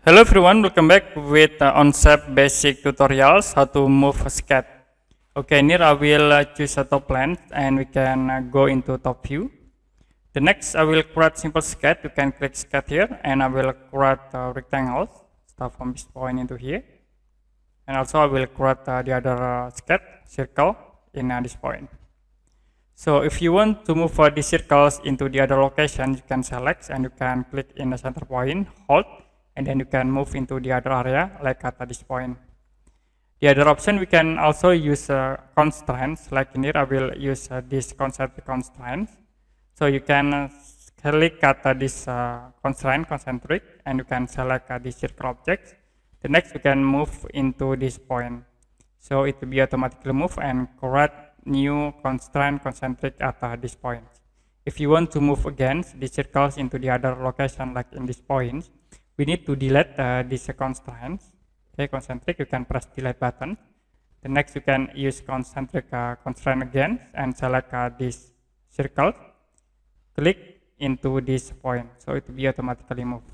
Hello everyone, welcome back with Onshape basic tutorials how to move a sketch. Okay, here I will choose a top plane and we can go into top view. The next I will create simple sketch. You can click sketch here and I will create rectangles. Start from this point into here. And also I will create the other sketch circle in this point. So if you want to move the circles into the other location, you can select and you can click in the center point, hold, and then you can move into the other area like at this point. The other option, we can also use constraints. Like in here I will use this concentric constraints. So you can click at this constraint concentric and you can select the circle objects. The next you can move into this point, so it will be automatically move and create new constraint concentric at this point. If you want to move again the circles into the other location like in this point, we need to delete these constraints. Okay, concentric, you can press delete button. The next you can use concentric constraint again and select this circle, click into this point, so it will be automatically move.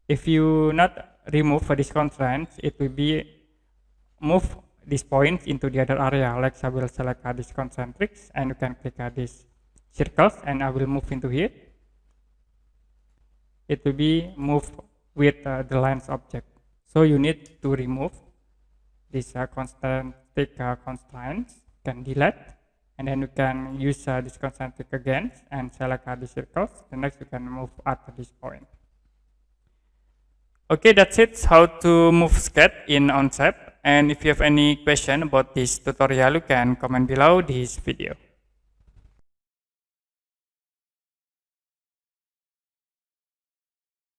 If you not remove this constraint, it will be move this point into the other area. Like I will select this concentrics and you can click this circles and I will move into here. It will be moved with the lines object. So you need to remove this concentric constraints, can delete, and then you can use this concentric again and select the circles. The next you can move at this point. Okay, that's it, how to move sketch in Onshape. And if you have any question about this tutorial, you can comment below this video.